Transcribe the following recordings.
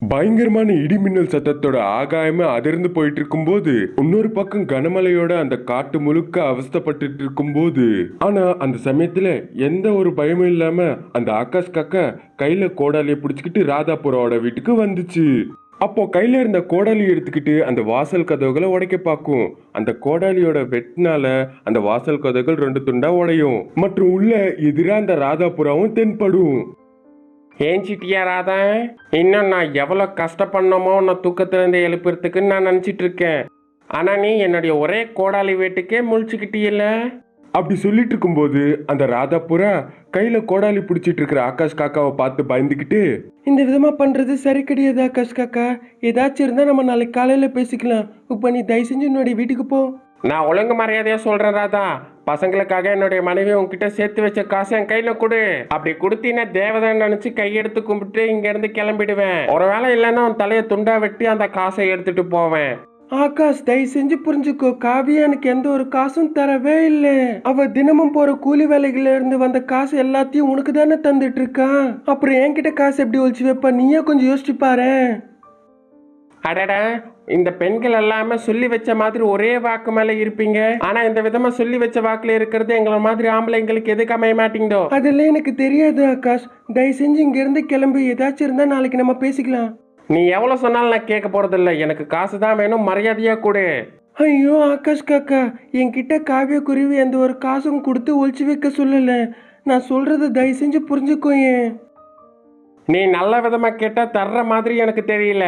பயங்கரமான இடி மின்னல் சத்தத்தோட ஆகாயமே அதிர்ந்து போயிட்டு இருக்கும்போது இன்னொரு பக்கம் கனமழையோட அந்த காட்டு முழுக்க அவஸ்தைப்பட்டுட்டு இருக்கும்போது ஆனா அந்த சமயத்துல எந்த ஒரு பயமும் இல்லாம அந்த ஆகாஷ் காக்கா கையில கோடாலியை பிடிச்சுக்கிட்டு ராதாபுரோட வீட்டுக்கு வந்துச்சு. அப்போ கையில இருந்த கோடாலி எடுத்துக்கிட்டு அந்த வாசல் கதவுகளை உடைக்க பார்க்கும். அந்த கோடாலியோட வெட்டினால அந்த வாசல் கதவுகள் ரெண்டு துண்டா உடையும் மற்றும் உள்ள எதிரா அந்த ராதாபுராவும் தென்படும். ஏன் சிட்டியா ராதா, இன்னும் நான் எவ்வளோ கஷ்டப்படணுமோ உன்னை தூக்கத்திலேருந்து எழுப்புறதுக்குன்னு நான் நினச்சிட்டு இருக்கேன். ஆனால் நீ என்னுடைய ஒரே கோடாலி வீட்டுக்கே முழிச்சுக்கிட்டியல்ல. அப்படி சொல்லிட்டு இருக்கும்போது அந்த ராதாபுரா கையில கோடாலி பிடிச்சிட்டு இருக்கிற ஆகாஷ் காக்காவை பார்த்து பயந்துக்கிட்டு, இந்த விதமா பண்றது சரி கிடையாது ஆகாஷ் காக்கா. ஏதாச்சும் இருந்தா நம்ம நாளைக்கு காலையில பேசிக்கலாம். இப்ப நீ தயவு செஞ்சு என்னுடைய வீட்டுக்கு போ. நான் ஒழுங்கு மரியாதையாக சொல்கிறேன் ராதா. பசங்களுக்காக என்னுடைய மனைவி உங்ககிட்ட சேர்த்து வச்ச காசை என் கையில் கொடு. அப்படி கொடுத்தீங்கன்னா தேவதான் நினச்சி கையெடுத்து கும்பிட்டு இங்கேருந்து கிளம்பிடுவேன். ஒரு வேலை இல்லைன்னா உன் தலையை துண்டா வெட்டி அந்த காசை எடுத்துட்டு போவேன். ஆகாஷ் தயவு செஞ்சு புரிஞ்சுக்கோ, காவியா எனக்கு எந்த ஒரு காசும் தரவே இல்லை. அவ தினமும் போற கூலி வேலைகள்ல இருந்து வந்த காசு எல்லாத்தையும் உனக்கு தானே தந்துட்டு இருக்கா. அப்புறம் என்கிட்ட காசு எப்படி ஒழிச்சு வைப்ப? நீயே கொஞ்சம் யோசிச்சு பாரு. அடடா, இந்த பெண்கள் எல்லாமே சொல்லி வச்ச மாதிரி ஒரே வாக்கு மேல இருப்பீங்க. ஆனா இந்த விதமா சொல்லி வச்ச வாக்குல இருக்கிறது எங்களை மாதிரி ஆம்பளைங்களுக்கு எதுக்கு அமைய மாட்டீங்களோ? அதெல்லாம் எனக்கு தெரியாது ஆகாஷ். தயவு செஞ்சு இங்க இருந்து கிளம்பி, ஏதாச்சும் இருந்தா நாளைக்கு நம்ம பேசிக்கலாம். நீ எவ்வளவு சொன்னாலும் நான் கேட்க போறதில்ல. எனக்கு காசு தான் வேணும், மரியாதையா கொடு. ஐயோ ஆகாஷ் காக்கா, என்கிட்ட காவிய குருவி எந்த ஒரு காசும் கொடுத்து ஒழிச்சு வைக்க சொல்லல. நான் சொல்றது தயவு செஞ்சு புரிஞ்சுக்கோ. ஏன் நீ நல்ல விதமா கேட்டா தர்ற மாதிரி எனக்கு தெரியல.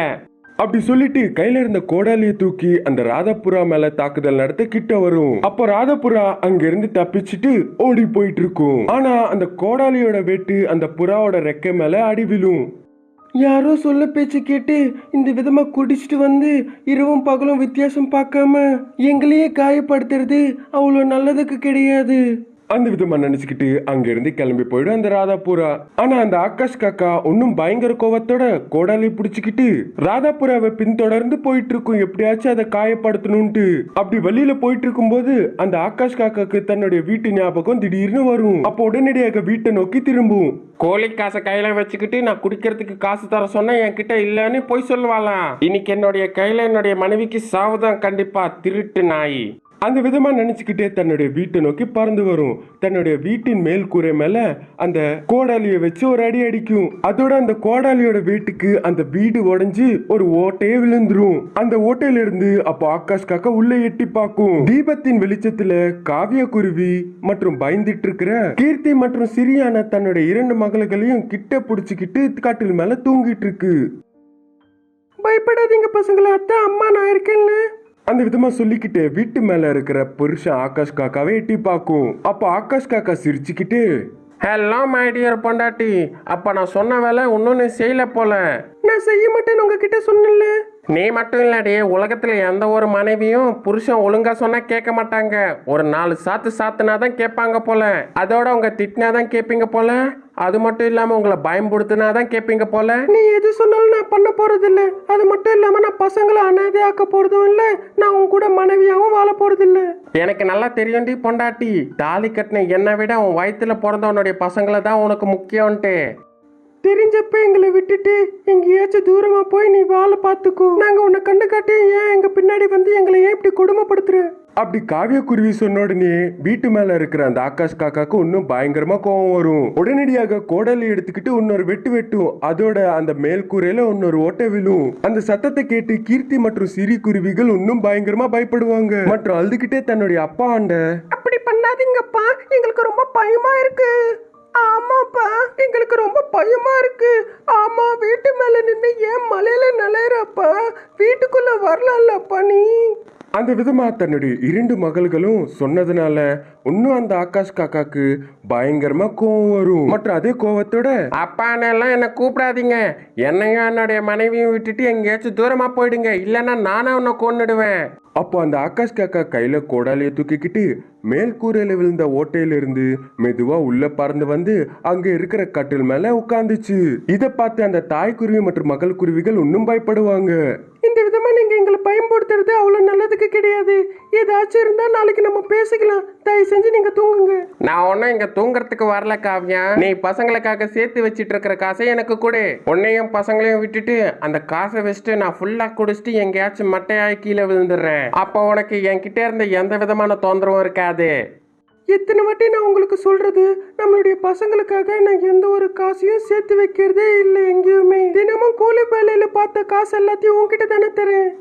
அப்படி சொல்லிட்டு கையில இருந்த கோடாலியை தூக்கி அந்த ராதாபுரா மேல தாக்குதல் நடத்த கிட்ட வரும். அப்ப ராதாபுரா அங்க இருந்து தப்பிச்சுட்டு ஓடி போயிட்டு இருக்கும். ஆனா அந்த கோடாலியோட வெட்டு அந்த புறாவோட ரெக்கை மேல அடி விழும். யாரோ சொல்ல பேச்சு கேட்டு இந்த விதமா குடிச்சிட்டு வந்து இரவும் பகலும் வித்தியாசம் பார்க்காம எங்களையே காயப்படுத்துறது அவ்வளோ நல்லதுக்கு கிடையாது. அந்த விதமா நினைச்சுக்கிட்டு அங்க இருந்து கிளம்பி போயிடும் அந்த ராதாபுரா. ஆனா அந்த ஆகாஷ் காக்கா இன்னும் பயங்கர கோவத்தோட கோடாலி பிடிச்சுக்கிட்டு ராதாபுராவை பின்தொடர்ந்து போயிட்டு இருக்கும், எப்படியாச்சும் அதை காயப்படுத்தணும்ட்டு. அப்படி வழியில போயிட்டு இருக்கும் போது அந்த ஆகாஷ் காக்காக்கு தன்னுடைய வீட்டு ஞாபகம் திடீர்னு வரும். அப்போ உடனடியாக வீட்டை நோக்கி திரும்பும். கோழி காசை கையில வச்சுக்கிட்டு நான் குடிக்கிறதுக்கு காசு தர சொன்னா என்கிட்ட இல்லைன்னு போய் சொல்லுவாளாம். இன்னைக்கு என்னுடைய கையில என்னுடைய மனைவிக்கு சாவுதான் கண்டிப்பா, திருட்டு நாய். அந்த விதமா நினைச்சுக்கிட்டே தன்னுடைய வீட்டை நோக்கி பறந்து வரும். தன்னுடைய வீட்டின் மேல் கூரை மேல அந்த கோடாலியை வச்சு ஒரு அடி அடிக்கும். அதோட அந்த கோடாலியோட வீட்டுக்கு அந்த வீடு உடைஞ்சு ஒரு ஓட்டையே விழுந்துரும். அந்த ஓட்டையில இருந்து அப்போ ஆகாஷ் காக்கா உள்ள எட்டி பார்க்கும். தீபத்தின் வெளிச்சத்துல காவிய குருவி மற்றும் பயந்துட்டு இருக்கிற கீர்த்தி மற்றும் சிரியான தன்னுடைய இரண்டு மகள்களையும் கிட்ட பிடிச்சுக்கிட்டு காட்டில் மேல தூங்கிட்டு இருக்கு. பயப்படாதீங்க பசங்களா, அத்தை அம்மா நான் இருக்கேன்னு அந்த விதமா சொல்லிக்கிட்டு வீட்டு மேல இருக்கிற புருஷன் ஆகாஷ் காக்காவை எட்டி பார்க்கும். அப்ப ஆகாஷ் காக்கா சிரிச்சுக்கிட்டு, ஹலோ மை டியர் பொண்டாட்டி, அப்ப நான் சொன்ன வேலை இன்னும் நீ செய்யல போல. நான் செய்ய மாட்டேன்னு உங்ககிட்ட சொன்னல. நீ மட்டும் இல்லாடி, உலகத்துல எந்த ஒரு மனைவியும் புருஷன் ஒழுங்கா சொன்னா கேட்க மாட்டாங்க. ஒரு 4 சாத்து சாத்துனாதான் கேட்பாங்க போல. அதோட உங்க திட்டினாதான் கேட்பீங்க போல. அது மட்டும் இல்லாம உங்களை பயன்படுத்தினாதான் கேட்பீங்க போல. நீ எது சொன்னாலும் நான் பண்ண போறது இல்ல. அது மட்டும் இல்லாம நான் பசங்களை அனாதையாக்க போறதும் இல்ல. நான் உன் கூட மனைவியாவும் வாழ போறது இல்ல. எனக்கு நல்லா தெரியும்டி பொண்டாட்டி, தாலி கட்டின என்னை விட உன் வயிற்றுல பிறந்தவனுடைய பசங்களை தான் உனக்கு முக்கியம்ட்டு. தெரிஞ்சப்ப எங்களை விட்டுட்டு எங்கேயாச்சும் தூரமா போய் நீ வாழ பாத்துக்கோ. நாங்க உன்னை கண்டு காட்டி ஏன் எங்க பின்னாடி வந்து எங்களை ஏன் இப்படி கொடுமைப்படுத்துற? அப்படி காவிய குருவி சொன்ன உடனே வீட்டு மேல இருக்கிற அந்த ஆகாஷ் காக்காக்கு இன்னும் பயங்கரமா கோவம் வரும். உடனடியாக கோடாலி எடுத்துக்கிட்டு இன்னொரு வெட்டு வெட்டும். அதோட அந்த மேல் கூரையில இன்னொரு ஓட்டை விழும். அந்த சத்தத்தை கேட்டு கீர்த்தி மற்றும் சிறி குருவிகள் இன்னும் பயங்கரமா பயப்படுவாங்க. மற்றும் அழுதுகிட்டே தன்னுடைய அப்பா ஆண்ட, அப்படி பண்ணாதீங்கப்பா, எங்களுக்கு ரொம்ப பயமா இருக்கு. ஆமாப்பா, எங்களுக்கு ரொம்ப பயமா இருக்கு. ஆமா, வீட்டு மேல நின்று ஏன் மலையில நலையறப்பா? வீட்டுக்குள்ள வரலாம்லப்பா நீ. அந்த விதமா தன்னுடைய இரண்டு மகள்களும் சொன்னதுனால இன்னும் அந்த ஆகாஷ் காக்காக்கு பயங்கரமா கோவம் வரும். மற்றும் அதே கோவத்தோட, அப்பானெல்லாம் என்னை கூப்பிடாதீங்க. என்னையும் என்னுடைய மனைவியும் விட்டுட்டு எங்கேயாச்சும் தூரமா போயிடுங்க, இல்லைன்னா நானே உன்னை கொன்னுடுவேன். அப்போ அந்த ஆகாஷ் காக்கா கையில கோடாலியை தூக்கிக்கிட்டு மேல் கூரையில விழுந்த ஓட்டையில இருந்து மெதுவா உள்ள பறந்து வந்து அங்க இருக்கிற கட்டில் மேல உட்கார்ந்துச்சு. இதை பார்த்து அந்த தாய் குருவி மற்றும் மகள் குருவிகள் இன்னும் பயப்படுவாங்க. இந்த இந்த விதமா நீங்க எங்களை பயன்படுத்துறது அவ்வளவு நல்லதுக்கு கிடையாது. ஏதாச்சும் இருந்தா நாளைக்கு நம்ம பேசிக்கலாம். தயவு செஞ்சு நீங்க தூங்குங்க. நான் ஒன்னும் இங்க தூங்குறதுக்கு வரல காவியா. நீ பசங்களுக்காக சேர்த்து வச்சிட்டு இருக்கிற காசை எனக்கு கொடு. உன்னையும் பசங்களையும் விட்டுட்டு அந்த காசை வச்சுட்டு நான் ஃபுல்லா குடிச்சிட்டு எங்கேயாச்சும் மட்டையாய் கீழே விழுந்துடுறேன். அப்போ உனக்கு என்கிட்ட இருந்த எந்த விதமான தொந்தரவும் இருக்காது. எத்தனை வாட்டி நான் உங்களுக்கு சொல்றது, நம்மளுடைய பசங்களுக்காக நான் எந்த ஒரு காசையும் சேர்த்து வைக்கிறதே இல்லை எங்கேயுமே. தினமும் கூலி வேலையில பார்த்த காசு எல்லாத்தையும் உங்ககிட்ட தானே தரேன்.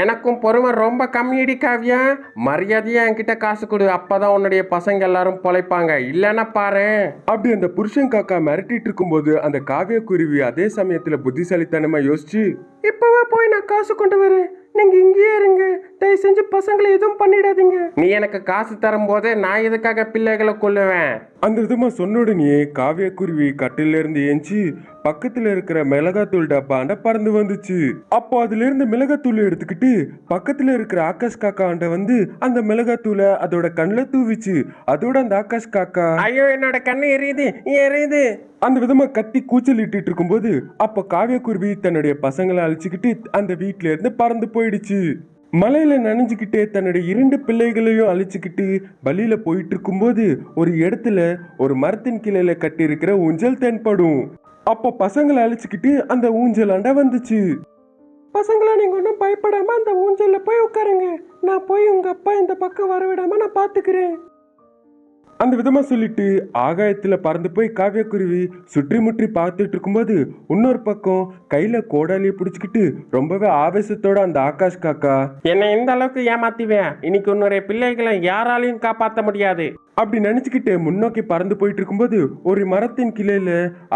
எனக்கும் பொறுமை ரொம்ப கம்மியடி காவியா. மரியாதையா என்கிட்ட காசு கொடு. அப்பதான் உன்னுடைய பசங்க எல்லாரும் பொழைப்பாங்க. இல்லைன்னா பாரு. அப்படி அந்த புருஷன் காக்கா மிரட்டிட்டு இருக்கும்போது அந்த காவிய குருவி அதே சமயத்துல புத்திசாலித்தனமா யோசிச்சு, இப்பவே போய் நான் காசு கொண்டு வரேன். நீங்க இங்கேயே இருங்க. தயவு செஞ்சு பசங்களை எதுவும் பண்ணிடாதீங்க. நீ எனக்கு காசு தரும் போது நான் எதுக்காக பிள்ளைகளை கொல்லுவேன்? அந்த விதமா சொன்ன உடனே காவிய குருவி கட்டில இருந்து ஏஞ்சி பக்கத்துல இருக்கிற மிளகாத்தூள் டப்பாண்ட பறந்து வந்துச்சு. அப்போ அதுல இருந்து மிளகாத்தூள் எடுத்துக்கிட்டு பக்கத்துல இருக்கிற ஆகாஷ் காக்கா ஆண்ட வந்து அந்த மிளகாத்தூளை அதோட கண்ணுல தூவிச்சு. அதோட அந்த ஆகாஷ் காக்கா, ஐயோ என்னோட கண்ணு எரியுது எரியுது, அந்த விதமா கத்தி கூச்சல் இட்டுட்டு இருக்கும்போது அப்ப காவியக்குருவி தன்னுடைய பசங்களை அழிச்சுக்கிட்டு அந்த வீட்ல இருந்து பறந்து போயிடுச்சு. மலையில நனைஞ்சுக்கிட்டே தன்னுடைய 2 பிள்ளைகளையும் அழிச்சுக்கிட்டு பலியில போயிட்டு இருக்கும்போது ஒரு இடத்துல ஒரு மரத்தின் கிளையில கட்டி இருக்கிற ஊஞ்சல் தென்படும். அப்ப பசங்களை அழிச்சுக்கிட்டு அந்த ஊஞ்சலாண்ட வந்துச்சு. பசங்களா நீங்க ஒன்றும் பயப்படாம அந்த ஊஞ்சல்ல போய் உட்காருங்க. நான் போய் உங்க அப்பா இந்த பக்கம் வர விடாம நான் பாத்துக்கிறேன். அந்த விதமா சொல்லிட்டு ஆகாயத்துல பறந்து போய் காவியக்குருவி சுற்றி முற்றி பார்த்துட்டு இருக்கும்போது இன்னொரு பக்கம் கையில கோடாலியை பிடிச்சுக்கிட்டு ரொம்பவே ஆவேசத்தோட அந்த ஆகாஷ் காக்கா, என்னை இந்த அளவுக்கு ஏமாத்திவேன். இன்னைக்கு உன்னுடைய பிள்ளைகளை யாராலையும் காப்பாற்ற முடியாது. அப்படி நினைச்சுக்கிட்டு முன்னோக்கி பறந்து போயிட்டு இருக்கும்போது ஒரு மரத்தின் கிளையில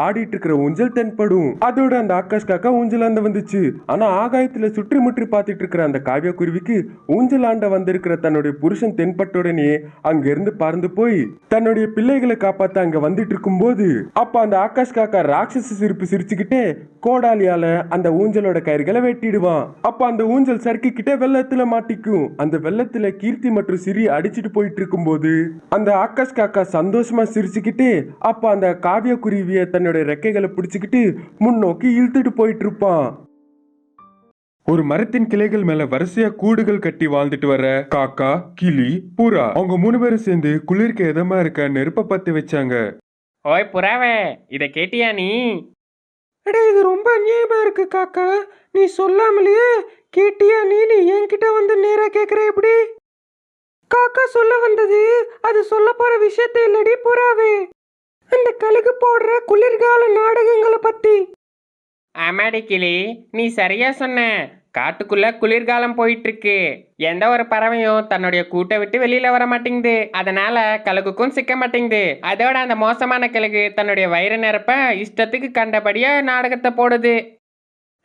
ஆடிட்டு இருக்கிற ஊஞ்சல் தென்படும். அதோட அந்த ஆகாஷ் காக்கா ஊஞ்சலாண்ட வந்துச்சு. ஆனா ஆகாயத்துல சுற்றி முற்றி பார்த்துட்டு இருக்கிற அந்த காவிய குருவிக்கு ஊஞ்சலாண்ட வந்திருக்கிற தன்னுடைய புருஷன் தென்பட்ட உடனே அங்க இருந்து பறந்து போய் தன்னுடைய பிள்ளைகளை காப்பாத்த அங்க வந்துட்டு இருக்கும் போது அப்ப அந்த ஆகாஷ் காக்கா ராட்சச சிரிப்பு சிரிச்சுக்கிட்டே கோடாலியால அந்த ஊஞ்சலோட கயிறுகளை வெட்டிடுவான். அப்ப அந்த ஊஞ்சல் சறுக்கிக்கிட்டே வெள்ளத்துல மாட்டிக்கும். அந்த வெள்ளத்துல கீர்த்தி மற்றும் சிரி அடிச்சிட்டு போயிட்டு இருக்கும் போது அந்த ஆகாஷ் காக்கா சந்தோஷமா சிரிச்சுக்கிட்டு அப்ப அந்த காவிய குருவிய தன்னுடைய ரெக்கைகளை பிடிச்சுக்கிட்டு முன்னோக்கி இழுத்துட்டு போயிட்டு இருப்பான். ஒரு மரத்தின் கிளைகள் மேல வரிசையா கூடுகள் கட்டி வாழ்ந்துட்டு வர காக்கா, கிளி, புறா அவங்க 3 பேரும் சேர்ந்து குளிர்க்க இதமா இருக்க நெருப்ப பத்தி வச்சாங்க. ஓய் புறாவே, இத கேட்டியா நீ? அடே இது ரொம்ப அநியாயமா இருக்கு காக்கா. நீ சொல்லாமலேயே கேட்டியா நீ என்கிட்ட வந்து நேரா கேக்குற எப்படி? காக்கா சொல்ல வந்தது அது சொல்ல போற விஷயத்தை இல்லடி புறாவே, அந்த கழுகு போடுற குளிர்கால நாடகங்களை பத்தி. ஆமாடி கிளி, நீ சரியா சொன்ன. காட்டுக்குள்ள குளிர்காலம் போயிட்டு இருக்கு. எந்த ஒரு பறவையும் தன்னுடைய கூட்டை விட்டு வெளியில வர மாட்டேங்குது. அதனால கழுகுக்கும் சிக்க மாட்டேங்குது. அதோட அந்த மோசமான கழுகு தன்னுடைய வயிறு நிரப்ப இஷ்டத்துக்கு கண்டபடியா நாடகத்தை போடுது.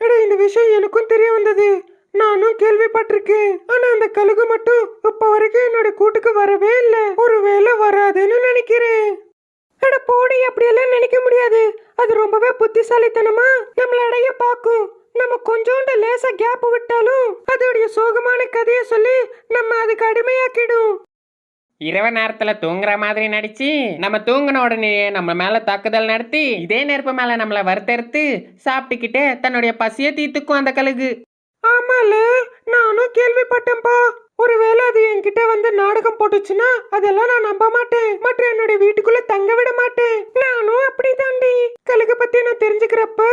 அடே இந்த விஷயம் எனக்கும் தெரிய வந்தது. நானும் கேள்விப்பட்டிருக்கேன். ஆனா அந்த கழுகு மட்டும் இப்ப வரைக்கும் என்னோட கூட்டுக்கு வரவே இல்லை. ஒருவேளை வராதுன்னு நினைக்கிறேன். அட போடி, அப்படியெல்லாம் நினைக்க முடியாது. அது ரொம்பவே புத்திசாலித்தனமா நம்மள அடைய பாக்கும். நம்ம கொஞ்சோண்டு லேசா கேப் விட்டாலும் அதோடைய சோகமான கதையை சொல்லி நம்ம அதுக்கு அடிமையாக்கிடும். இரவு நேரத்துல தூங்குற மாதிரி நடிச்சு நம்ம தூங்கின உடனே நம்ம மேல தாக்குதல் நடத்தி இதே நெருப்பு மேல நம்மள வறுத்தெடுத்து சாப்பிட்டுக்கிட்டே தன்னுடைய பசியை தீர்த்துக்கும் அந்த கழுகு. ஆமால, நானும் கேள்விப்பட்டேன்பா. ஒருவேளை அது என்கிட்ட வந்து நாடகம் போட்டுச்சுன்னா அதெல்லாம் நான் நம்ப மாட்டேன். மற்றும் என்னுடைய வீட்டுக்குள்ள தங்க விட மாட்டேன். நானும் அப்படி தாண்டி. கழுகு பத்தி நான் தெரிஞ்சுக்கிறப்ப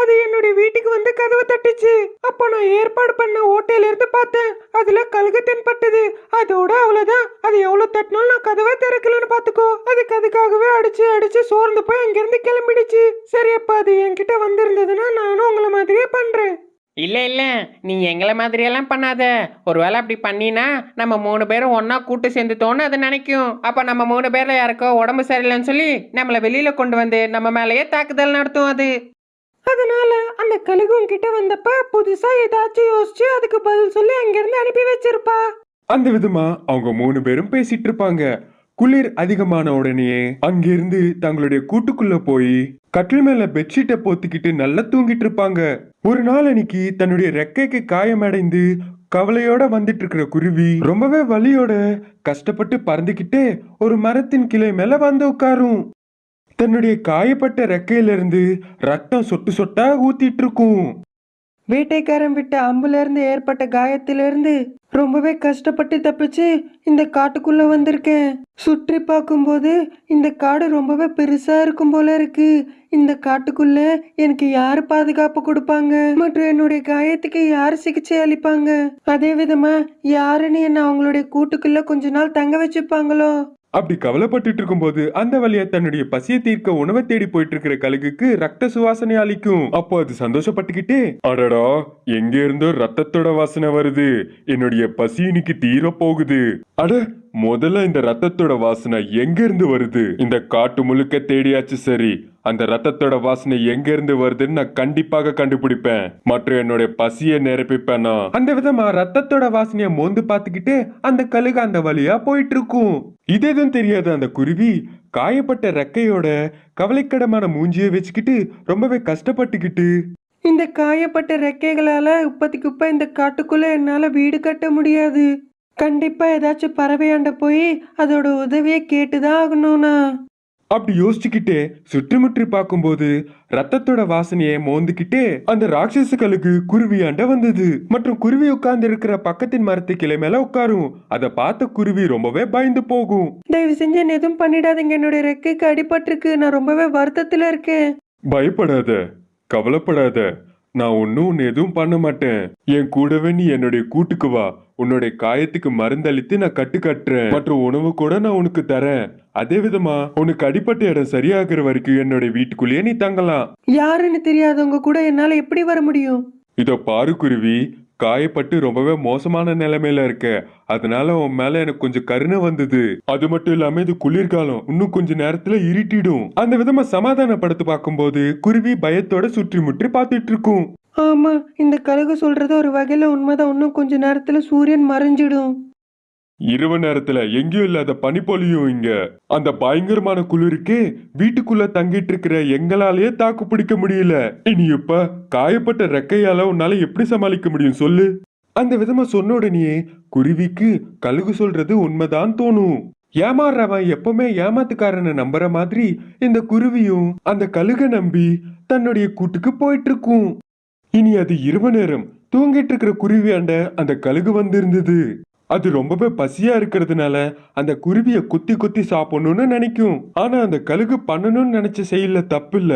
அது என்னுடைய வீட்டுக்கு வந்து கதவை தட்டுச்சு. அப்போ நான் ஏற்பாடு பண்ண ஓட்டையில இருந்து பார்த்தேன். அதுல கழுகு தென்பட்டது. அதோட அவ்வளவுதான். அது எவ்வளவு தட்டினாலும் நான் கதவை திறக்கலன்னு பாத்துக்கோ. அதுக்காகவே அடிச்சு அடிச்சு சோர்ந்து போய் அங்கிருந்து கிளம்பிடுச்சு. சரி, அப்ப அது என்கிட்ட வந்திருந்ததுன்னா நானும் உங்களை மாதிரியே பண்றேன். இல்ல இல்ல, நீ எங்களை மாதிரியெல்லாம் பண்ணாத. ஒருவேளை அப்படி பண்ணினா நம்ம 3 பேரும் ஒன்னா கூட்டு சேர்ந்துட்டோன்னு அது நினைக்கும். அப்ப நம்ம 3 பேர்ல யாருக்கோ உடம்பு சரியில்லைன்னு சொல்லி நம்மள வெளியில கொண்டு வந்து நம்ம மேலேயே தாக்குதல் நடத்தும் அது. அதனால அந்த கழுகு உன்கிட்ட வந்தப்ப புதுசா ஏதாச்சும் யோசிச்சு அதுக்கு பதில் சொல்லி அங்கிருந்து அனுப்பி வச்சிருப்பா. அந்த விதமா அவங்க 3 பேரும் பேசிட்டு இருப்பாங்க. குளிர் அதிகமான உடனே அங்கிருந்து தங்களுடைய கூட்டுக்குள்ள போய் கட்டில் மேல பெட்ஷீட்டை போத்திக்கிட்டு நல்லா தூங்கிட்டு இருப்பாங்க. ஒரு நாள் அன்னைக்கு தன்னுடைய ரெக்கைக்கு காயமடைந்து கவலையோட வந்துட்டு இருக்கிற குருவி ரொம்பவே வலியோட கஷ்டப்பட்டு பறந்துகிட்டே ஒரு மரத்தின் கிளை மேல வந்து உட்காரும். தன்னுடைய காயப்பட்ட ரெக்கையிலிருந்து ரத்தம் சொட்டு சொட்டா ஊத்திட்டு இருக்கும். வேட்டைக்காரன் விட்ட அம்புல இருந்து ஏற்பட்ட காயத்திலிருந்து ரொம்பவே கஷ்டப்பட்டு தப்பிச்சு இந்த காட்டுக்குள்ள வந்திருக்கேன். சுற்றி பார்க்கும்போது இந்த காடு ரொம்பவே பெருசா இருக்கும் போல இருக்கு. இந்த காட்டுக்குள்ள எனக்கு யாரு பாதுகாப்பு கொடுப்பாங்க மற்றும் என்னுடைய காயத்துக்கு யாரு சிகிச்சை அளிப்பாங்க, அதே விதமா யாருன்னு என்ன அவங்களுடைய கூட்டுக்குள்ள கொஞ்ச நாள் தங்க வச்சுப்பாங்களோ? அப்படி கவலைப்பட்டுட்டு இருக்கும்போது அந்த வழியா தன்னுடைய பசியை தீர்க்க உணவை தேடி போயிட்டு இருக்கிற கழுகுக்கு ரத்த சுவாசனை அளிக்கும். அப்போ அது சந்தோஷப்பட்டுக்கிட்டே, அடடா எங்க இருந்தோ ரத்தத்தோட வாசனை வருது, என்னுடைய பசி இன்னைக்கு தீர போகுது. அட முதல்ல இந்த ரத்தத்தோட வாசனை எங்க இருந்து வருது? இந்த காட்டு முழுக்க தேடியாச்சு, சரி அந்த ரத்தத்தோட வாசனை எங்க இருந்து வருதுன்னு நான் கண்டிப்பாக கண்டுபிடிப்பேன் மற்றும் என்னுடைய பசியை நிரப்பிப்பேனா. அந்த விதமா ரத்தத்தோட வாசனைய மோந்து பார்த்துக்கிட்டு அந்த கழுகு அந்த வழியா போயிட்டு இருக்கும். இது எதுவும் தெரியாத அந்த குருவி காயப்பட்ட ரெக்கையோட கவலைக்கிடமான மூஞ்சியை வச்சுக்கிட்டு ரொம்பவே கஷ்டப்பட்டுக்கிட்டு, இந்த காயப்பட்ட ரெக்கைகளால இப்ப இந்த காட்டுக்குள்ள என்னால வீடு கட்ட முடியாது. கண்டிப்பா ஏதாச்சும் பறவையாண்ட போய் அதோட உதவியை கேட்டுதான் ஆகணும்னா. அப்படி யோசிச்சுக்கிட்டே சுற்றுமுற்றி பார்க்கும்போது ரத்தத்தோட வாசனையை மோந்துக்கிட்டே அந்த ராட்சச கழுகு குருவியாண்ட வந்தது மற்றும் குருவி உட்கார்ந்து இருக்கிற பக்கத்தின் மரத்து கிளை மேல உட்காரும். அதை பார்த்த குருவி ரொம்பவே பயந்து போகும். தயவு செஞ்சு என்ன எதுவும் பண்ணிடாதீங்க, என்னுடைய ரெக்கைக்கு அடிபட்டிருக்கு, நான் ரொம்பவே வருத்தத்துல இருக்கேன். பயப்படாத, கவலைப்படாத, நான் ஒன்னும் எதுவும் பண்ண மாட்டேன். என் கூடவே நீ என்னுடைய கூட்டுக்கு வா, உன்னுடைய காயத்துக்கு மருந்தளித்து நான் கட்டு கட்டுறேன் மற்றும் உணவு கூட நான் உனக்கு தரேன். அதே விதமா உனக்கு அடிப்பட்ட இடம் சரியாகிற வரைக்கும் என்னுடைய வீட்டுக்குள்ளேயே நீ தங்கலாம். யாருன்னு தெரியாதவங்க கூட என்னால எப்படி வர முடியும்? இதோ பாரு குருவி, காயப்பட்டு ரொம்பவே மோசமான நிலைமையில இருக்க, அதனால உன் மேல எனக்கு கொஞ்சம் கருணை வந்தது. அது மட்டும் இல்லாம இது குளிர்காலம், இன்னும் கொஞ்ச நேரத்துல இருட்டிடும். அந்த விதமா சமாதானப்படுத்தி பார்க்கும்போது குருவி பயத்தோட சுற்றி முற்றி பார்த்துட்டு இருக்கும். ஆமா, இந்த கழுகு சொல்றது ஒரு வகையில உண்மைதான். இன்னும் கொஞ்ச நேரத்துல சூரியன் மறைஞ்சிடும். இரவு நேரத்துல எங்கேயும் இல்லாத பனிப்பொழியும் இங்க. அந்த பயங்கரமான குளிருக்கு வீட்டுக்குள்ள தங்கிட்டு இருக்கிற எங்களாலேயே தாக்கு பிடிக்க முடியல. இனி இப்ப காயப்பட்ட ரெக்கையால உன்னால எப்படி சமாளிக்க முடியும் சொல்லு? அந்த விதமா சொன்ன உடனே குருவிக்கு கழுகு சொல்றது உண்மைதான் தோணும். ஏமாறுறவன் எப்பவுமே ஏமாத்துக்காரனை நம்புற மாதிரி இந்த குருவியும் அந்த கழுகை நம்பி தன்னுடைய கூட்டுக்கு போயிட்டு இருக்கும். இனி அது இரவு நேரம். தூங்கிட்டு இருக்கிற குருவியாண்ட அந்த கழுகு வந்திருந்தது. அது ரொம்பவே பசியா இருக்கிறதுனால அந்த குருவிய குத்தி குத்தி சாப்பிடணும்னு நினைக்கும். ஆனா அந்த கழுகு பண்ணணும்னு நினைச்ச செயல்ல தப்பு இல்ல.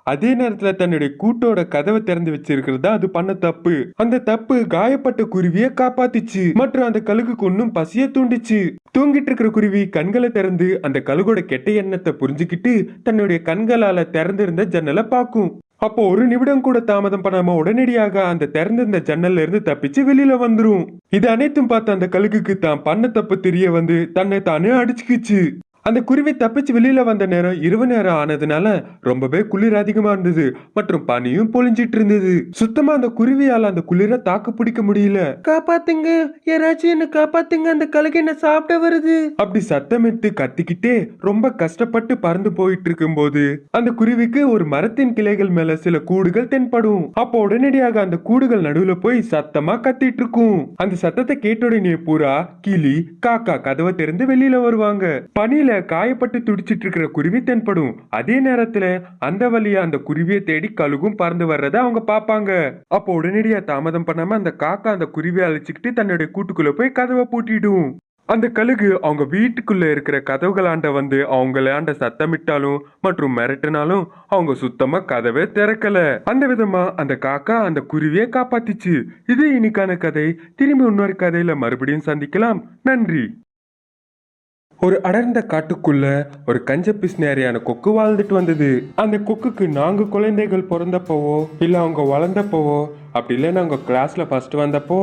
அதே நேரத்துல தன்னுடைய கூட்டோட கதவை திறந்து வச்சிருக்கிறதா அது பண்ண தப்பு. அந்த தப்பு காயப்பட்ட குருவிய காப்பாத்திச்சு மற்றும் அந்த கழுகுக்கு இன்னும் பசிய தூண்டிச்சு. தூங்கிட்டு இருக்கிற குருவி கண்களை திறந்து அந்த கழுகோட கெட்ட எண்ணத்தை புரிஞ்சுக்கிட்டு தன்னுடைய கண்களால திறந்திருந்த ஜன்னலை பார்க்கும். அப்போ ஒரு நிமிடம் கூட தாமதம் பண்ணாம உடனடியாக அந்த திறந்திருந்த ஜன்னல்ல இருந்து தப்பிச்சு வெளியில வந்துரும். இது அனைத்தும் பார்த்து அந்த கழுகுக்கு தான் பண்ண தப்பு தெரிய வந்து தன்னை தானே அடிச்சுக்கிச்சு. அந்த குருவி தப்பிச்சு வெளியில வந்த நேரம் இரவு நேரம் ஆனதுனால ரொம்பவே குளிர் அதிகமா இருந்தது மற்றும் பனியும் பொழிஞ்சிட்டு இருந்தது. சுத்தமா அந்த குருவியால அந்த குளிர தாக்கு பிடிக்க முடியல. காப்பாத்துங்க, யாராச்சும் என்ன காப்பாத்துங்க, அந்த கழுகு என்ன சாப்பிட வருது. அப்படி சத்தமிட்டு கத்திக்கிட்டே ரொம்ப கஷ்டப்பட்டு பறந்து போயிட்டு இருக்கும் போது அந்த குருவிக்கு ஒரு மரத்தின் கிளைகள் மேல சில கூடுகள் தென்படும். அப்போ உடனடியாக அந்த கூடுகள் நடுவுல போய் சத்தமா கத்திட்டு இருக்கும். அந்த சத்தத்தை கேட்ட உடனே பூரா கிளி காக்கா கதவை திறந்து வெளியில வருவாங்க. பனியில காயப்பட்டு துடிச்சிட்டு இருக்கிற குருவி தென்படும். அதே நேரத்துல அந்த வழியா அந்த குருவியை தேடி கழுகும் பறந்து வர்றத அவங்க பாப்பாங்க. அப்போ உடனடியா தாமதம் பண்ணாம அந்த காக்கா அந்த குருவியை அழைச்சிக்கிட்டு தன்னுடைய கூட்டுக்குள்ள போய் கதவை பூட்டிடும். அந்த கழுகு அவங்க வீட்டுக்குள்ள இருக்கிற கதவுகளாண்ட வந்து அவங்களாண்ட சத்தமிட்டாலும் மற்றும் மிரட்டினாலும் அவங்க சுத்தமா கதவை திறக்கல. அந்த விதமா அந்த காக்கா அந்த குருவியை காப்பாத்திச்சு. இது இன்னைக்கான கதை. திரும்பி இன்னொரு கதையில மறுபடியும் சந்திக்கலாம். நன்றி. ஒரு அடர்ந்த காட்டுக்குள்ள ஒரு கஞ்ச பிஸ்னேரியான கொக்கு வாழ்ந்துட்டு வந்தது. அந்த கொக்குக்கு 4 குழந்தைகள் பிறந்தப்பவோ இல்ல அவங்க வளர்ந்தப்பவோ அப்படி இல்லைன்னா அவங்க கிளாஸ்ல ஃபர்ஸ்ட் வந்தப்போ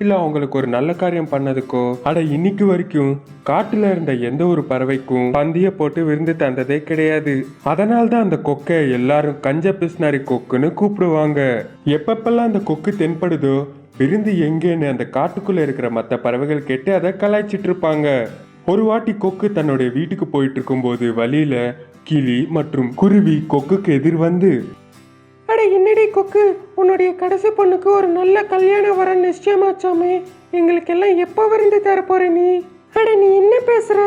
இல்ல அவங்களுக்கு ஒரு நல்ல காரியம் பண்ணதுக்கோ அட இன்னைக்கு வரைக்கும் காட்டுல இருந்த எந்த ஒரு பறவைக்கும் பந்திய போட்டு விருந்து தந்ததே கிடையாது. அதனால்தான் அந்த கொக்கை எல்லாரும் கஞ்ச பிஸ்னாரி கொக்குன்னு கூப்பிடுவாங்க. எப்பப்பெல்லாம் அந்த கொக்கு தென்படுதோ விருந்து எங்கேன்னு அந்த காட்டுக்குள்ள இருக்கிற மற்ற பறவைகள் கேட்டு அதை கலாய்ச்சிட்டு இருப்பாங்க. ஒரு வாட்டி கொக்கு தன்னுடைய வீட்டுக்கு போயிட்டு இருக்கும்போது வழியில கிளி மற்றும் குருவி கொக்குக்கு எதிர் வந்து, அட என்னடி கொக்கு, உன்னுடைய கடைசி பொண்ணுக்கு ஒரு நல்ல கல்யாணம் வர நிச்சயமாச்சாமே, எங்களுக்கெல்லாம் எப்போ விருந்து தர போற நீ? அட நீ என்ன பேசுற?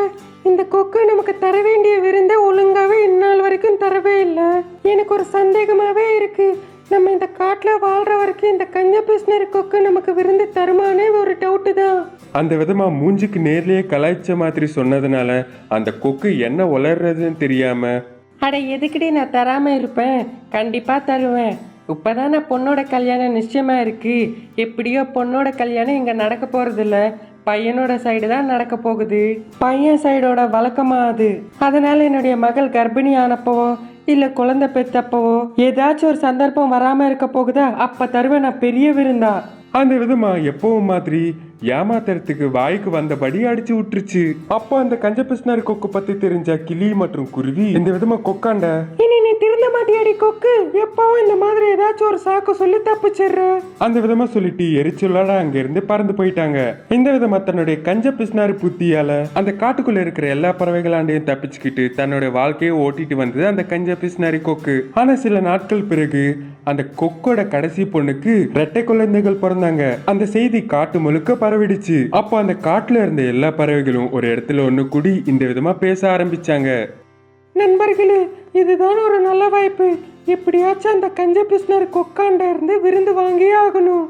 இந்த கொக்கு நமக்கு தர வேண்டிய விருந்தை ஒழுங்காவே இந்நாள் வரைக்கும் தரவே இல்லை. எனக்கு ஒரு சந்தேகமாவே இருக்கு. நம்ம இந்த காட்டுல வாழ்ற வரைக்கும் இந்த கஞ்ச பிஸ்னரி கொக்கு நமக்கு விருந்து தருமானே ஒரு டவுட்டு தான். அந்த விதமா மூஞ்சிக்கு நேர்லயே கலாய்ச்ச மாதிரி சொன்னதுனால அந்த கொக்கு என்ன உளர்றதுன்னு தெரியாம, அட எதுக்குடி நான் தராம இருப்பேன், கண்டிப்பா தருவேன். இப்பதான் நான் பொண்ணோட கல்யாணம் நிச்சயமா இருக்கு. எப்படியோ பொண்ணோட கல்யாணம் இங்க நடக்க போறது இல்ல, பையனோட சைடு தான் நடக்க போகுது. பையன் சைடோட வழக்கமா அது. அதனால என்னுடைய மகள் கர்ப்பிணி ஆனப்பவோ இல்ல குழந்தை பெத்தப்பவோ ஏதாச்சும் ஒரு சந்தர்ப்பம் வராம இருக்க போகுதா, அப்ப தருவேன் நான் பெரிய விருந்தா. அந்த விதமா எப்பவும் மாதிரி ஏமாத்துறதுக்கு வாய்க்கு வந்தபடி அடிச்சு விட்டுருச்சு. அப்போ அந்த கஞ்ச பிஸ்னாரி கொக்கு பத்தி தெரிஞ்ச கிளி மற்றும் குருவி இந்த விதமா கொக்காண்ட, இனி நீ திருந்த மாட்டியாடி கொக்கு, எப்பவும் இந்த மாதிரி ஏதாச்சும் ஒரு சாக்கு சொல்லி தப்பிச்சிடுற. அந்த விதமா சொல்லிட்டு எரிச்சலோட அங்க இருந்து பறந்து போயிட்டாங்க. இந்த விதமா தன்னுடைய கஞ்ச பிஸ்னாரி புத்தியால அந்த காட்டுக்குள்ள இருக்கிற எல்லா பறவைகளாண்டையும் தப்பிச்சுக்கிட்டு தன்னுடைய வாழ்க்கையை ஓட்டிட்டு வந்தது அந்த கஞ்ச பிஸ்னாரி கொக்கு. ஆனா சில நாட்கள் பிறகு அந்த கொக்கோட கடைசி பொண்ணுக்கு ரெட்டை குழந்தைகள் பிறந்தாங்க. அந்த செய்தி காட்டு முழுக்க பரவிடுச்சு. அப்போ அந்த காட்டுல இருந்த எல்லா பறவைகளும் ஒரு இடத்துல ஒண்ணு கூடி இந்த விதமா பேச ஆரம்பிச்சாங்க. நண்பர்களே, இதுதான் ஒரு நல்ல வாய்ப்பு. எப்படியாச்சும் அந்த கஞ்ச பிஸ்னரி கொக்காண்ட இருந்து விருந்து வாங்கியே ஆகணும்.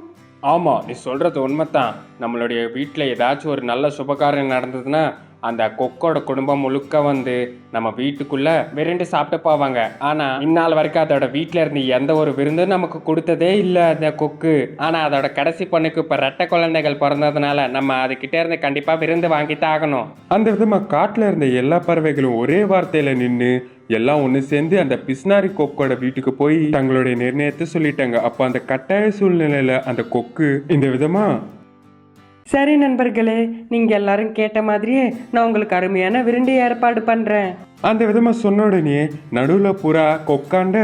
ஆமா, நீ சொல்றது உண்மைதான். நம்மளுடைய வீட்டில் ஏதாச்சும் ஒரு நல்ல சுபகாரியம் நடந்ததுன்னா அந்த கொக்கோட குடும்பம் முழுக்க வந்து நம்ம வீட்டுக்குள்ள விருண்டு சாப்பிட்டு போவாங்க. ஆனா இந்நாள் வரைக்கும் அதோட வீட்டுல இருந்து எந்த ஒரு விருந்தும் நமக்கு கொடுத்ததே இல்லை அந்த கொக்கு. ஆனா அதோட கடைசி பொண்ணுக்கு இப்ப ரெட்டை குழந்தைகள் பிறந்ததுனால நம்ம அதுகிட்ட இருந்து கண்டிப்பா விருந்து வாங்கித்தான் ஆகணும். அந்த விதமா காட்டுல இருந்த எல்லா பறவைகளும் ஒரே வார்த்தையில நின்று எல்லாம் ஒண்ணு சேர்ந்து அந்த பிஸ்னாரி கொக்கோட வீட்டுக்கு போய் தங்களுடைய நிர்ணயத்தை சொல்லிட்டாங்க. அப்ப அந்த கட்டாய சூழ்நிலையில அந்த கொக்கு இந்த விதமா, சரி நண்பர்களே, நீங்க எல்லாரும் கேட்ட மாதிரியே நான் உங்களுக்கு அருமையான விருந்து ஏற்பாடு பண்றேன். அந்த விதமா சொன்ன உடனே நடுவுல புறா கொக்காண்ட,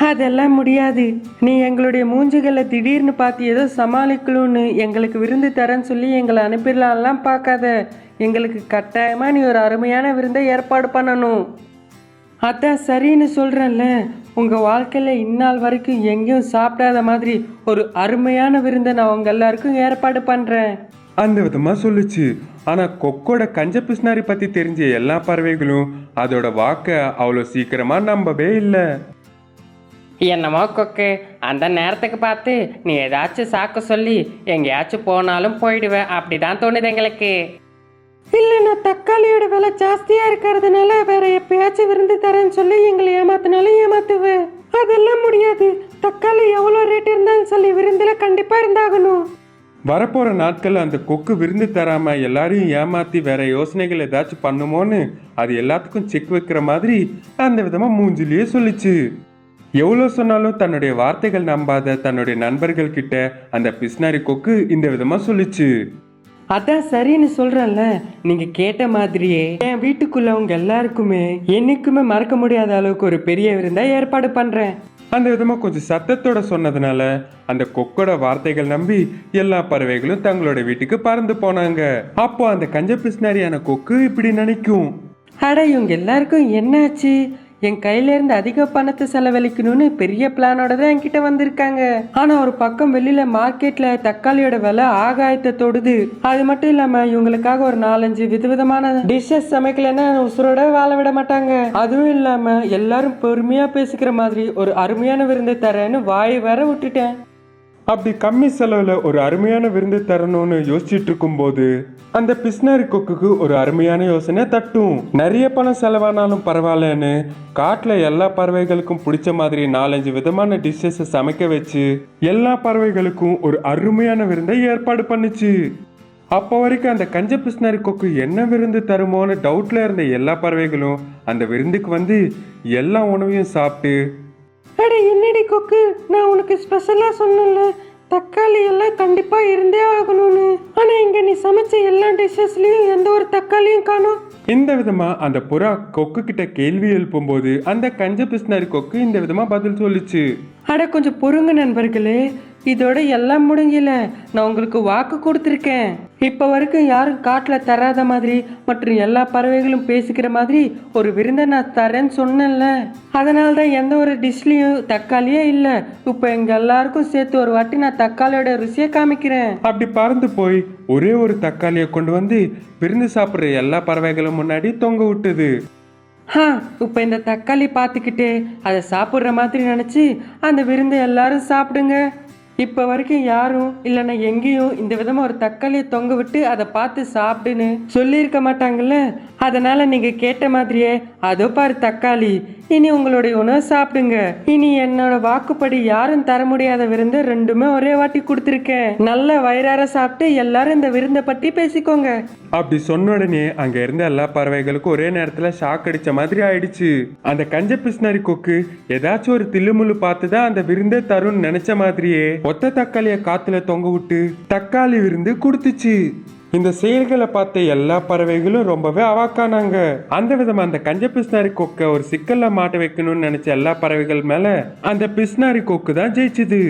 அதெல்லாம் முடியாது. நீ எங்களுடைய மூஞ்சிகளை திடீர்னு பார்த்து ஏதோ சமாளிக்கணும்னு எங்களுக்கு விருந்து தரேன்னு சொல்லி எங்களை அனுப்பிடலாம்லாம் பார்க்காத. எங்களுக்கு கட்டாயமா நீ ஒரு அருமையான விருந்தை ஏற்பாடு பண்ணணும். அதான் சரின்னு சொல்றேன்ல, உங்க வாழ்க்கையில இந்நாள் வரைக்கும் எங்கேயும் சாப்பிடாத மாதிரி ஒரு அருமையான விருந்தை நான் உங்க எல்லாருக்கும் ஏற்பாடு பண்றேன். அந்த விதமா சொல்லுச்சு. ஆனா கொக்கோட கஞ்ச பிஸ்னாரி பத்தி தெரிஞ்ச எல்லா பறவைகளும் அதோட வாக்க அவ்வளோ சீக்கிரமா நம்பவே இல்லை. என்னமோ கொக்கு, அந்த நேரத்துக்கு பார்த்து நீ ஏதாச்சும் சாக்கு சொல்லி எங்கேயாச்சும் போனாலும் போயிடுவேன் அப்படிதான் தோணுது எங்களுக்கு. இல்ல, நான் தக்காளியோட விலை ஜாஸ்தியா இருக்கிறதுனால வேற எப்பயாச்சும் விருந்து தரேன்னு சொல்லி எங்களை ஏமாத்தினாலும் ஏமாத்துவேன். அதெல்லாம் முடியாது. தக்காளி எவ்வளவு ரேட் இருந்தாலும் சொல்லி விருந்துல கண்டிப்பா இருந்தாகணும். வரப்போற நாட்கள் அந்த கொக்கு விருந்து தராம எல்லாரையும் ஏமாத்தி வேற யோசனைகள் ஏதாச்சும் பண்ணுமோன்னு அது எல்லாத்துக்கும் செக் வைக்கிற மாதிரி அந்த விதமா மூஞ்சிலேயே சொல்லிச்சு. எவ்வளோ சொன்னாலும் தன்னுடைய வார்த்தைகள் நம்பாத தன்னுடைய நண்பர்கள் கிட்ட அந்த பிஸ்னாரி கொக்கு இந்த விதமா சொல்லிச்சு. அதான் சரின்னு சொல்றேன்ல, நீங்க கேட்ட மாதிரியே என் வீட்டுக்குள்ள உங்க எல்லாருக்குமே என்னைக்குமே மறக்க முடியாத அளவுக்கு ஒரு பெரிய விருந்தா ஏற்பாடு பண்றேன். அந்த விதமா கொஞ்சம் சத்தத்தோட சொன்னதுனால அந்த கொக்கோட வார்த்தைகள் நம்பி எல்லா பறவைகளும் தங்களோட வீட்டுக்கு பறந்து போனாங்க. அப்போ அந்த கஞ்ச பிஸ்னாரியான கொக்கு இப்படி நினைக்கும், அட இவங்க எல்லாருக்கும் என்னாச்சு, என் கையில இருந்து அதிக பணத்தை செலவழிக்கணும்னு பெரிய பிளானோட தான் என்கிட்ட வந்திருக்காங்க. ஆனா ஒரு பக்கம் வெளியில மார்க்கெட்ல தக்காளியோட விலை ஆகாயத்தை தொடுது. அது மட்டும் இல்லாம இவங்களுக்காக ஒரு 4-5 விதவிதமான டிஷ்ஷஸ் சமைக்கலன்னா உசுரோட வாழ விட மாட்டாங்க. அதுவும் இல்லாம எல்லாரும் பொறுமையா பேசிக்கிற மாதிரி ஒரு அருமையான விருந்தை தரேன்னு வாய் வேற விட்டுட்டேன். அப்படி கம்மி செலவுல ஒரு அருமையான விருந்து தரணும்னு யோசிச்சுட்டு இருக்கும் போது அந்த பிஸ்னாரி கொக்குக்கு ஒரு அருமையான யோசனை தட்டும். நிறைய பணம் செலவானாலும் பரவாயில்லன்னு காட்டுல எல்லா பறவைகளுக்கும் பிடிச்ச மாதிரி 4-5 விதமான டிஷ்ஷஸ் சமைக்க வச்சு எல்லா பறவைகளுக்கும் ஒரு அருமையான விருந்தை ஏற்பாடு பண்ணுச்சு. அப்போ வரைக்கும் அந்த கஞ்ச பிஸ்னாரி கொக்கு என்ன விருந்து தருமோன்னு டவுட்ல இருந்த எல்லா பறவைகளும் அந்த விருந்துக்கு வந்து எல்லா உணவையும் சாப்பிட்டு, அட என்னடி கொக்கு, நான் உனக்கு ஸ்பெஷலா சொன்னேன்ல தக்காளி எல்லாம் கண்டிப்பா இருந்தே ஆகணும்னு. ஆனா இங்க நீ சமைச்ச எல்லா டிஷ்ஷஸ்லயும் எந்த ஒரு தக்காளியும் காணோம். இந்த விதமா அந்த புறா கொக்கு கிட்ட கேள்வி எழுப்பும் போது அந்த கஞ்ச பிஸ்னாரி கொக்கு இந்த விதமா பதில் சொல்லிச்சு. அட கொஞ்சம் பொறுங்க நண்பர்களே, இதோட எல்லாம் முடிஞ்சல. நான் உங்களுக்கு வாக்கு கொடுத்துருக்கேன். இப்ப வரைக்கும் யாரும் காட்டுல தராத மாதிரி மற்றும் எல்லா பறவைகளும் பேசிக்கிற மாதிரி ஒரு விருந்தை நான் தரேன்னு சொன்னேன்ல. அதனால்தான் எந்த ஒரு டிஷ்லயும் தக்காளியே இல்ல. இப்ப எங்க எல்லாருக்கும் சேர்த்து ஒரு வாட்டி நான் தக்காளியோட ருசியை காமிக்கிறேன். அப்படி பறந்து போய் ஒரே ஒரு தக்காளியை கொண்டு வந்து விருந்து சாப்பிட்ற எல்லா பறவைகளும் முன்னாடி தொங்க விட்டுது. இப்போ இந்த தக்காளி பார்த்துக்கிட்டு அதை சாப்பிட்ற மாதிரி நினச்சி அந்த விருந்தை எல்லாரும் சாப்பிடுங்க. இப்போ வரைக்கும் யாரும் இல்லைன்னா எங்கேயும் இந்த விதமாக ஒரு தக்காளியை தொங்க விட்டு அதை பார்த்து சாப்பிடுன்னு சொல்லியிருக்க மாட்டாங்கல்ல. அதனால நீங்க கேட்ட மாதிரியே அதோ பாரு தக்காளி, இனி உங்களுடைய உணவை சாப்பிடுங்க. இனி என்னோட வாக்குப்படி யாரும் தர முடியாத விருந்தை ரெண்டுமே ஒரே வாட்டி கொடுத்துருக்கேன். நல்ல வயிறார சாப்பிட்டு எல்லாரும் இந்த விருந்தை பற்றி பேசிக்கோங்க. அப்படி சொன்ன உடனே அங்க இருந்த எல்லா பறவைகளுக்கும் ஒரே நேரத்துல ஷாக் அடிச்ச மாதிரி ஆயிடுச்சு. அந்த கஞ்ச பிஸ்னாரி கொக்கு ஏதாச்சும் ஒரு தில்லுமுள்ளு பார்த்துதான் அந்த விருந்தே தரும்னு நினைச்ச மாதிரியே ஒத்த தக்காளிய காத்துல தொங்க விட்டு தக்காளி விருந்து கொடுத்துச்சு. இந்த செயல்களை பார்த்த எல்லா பறவைகளும் ரொம்பவே அவாக்கானாங்க. அந்த விதமா அந்த கஞ்ச பிஸ்னாரி கொக்க ஒரு சிக்கல்ல மாட்ட வைக்கணும்னு நினைச்ச எல்லா பறவைகள் மேல அந்த பிஸ்னாரி கொக்கு தான் ஜெயிச்சுது.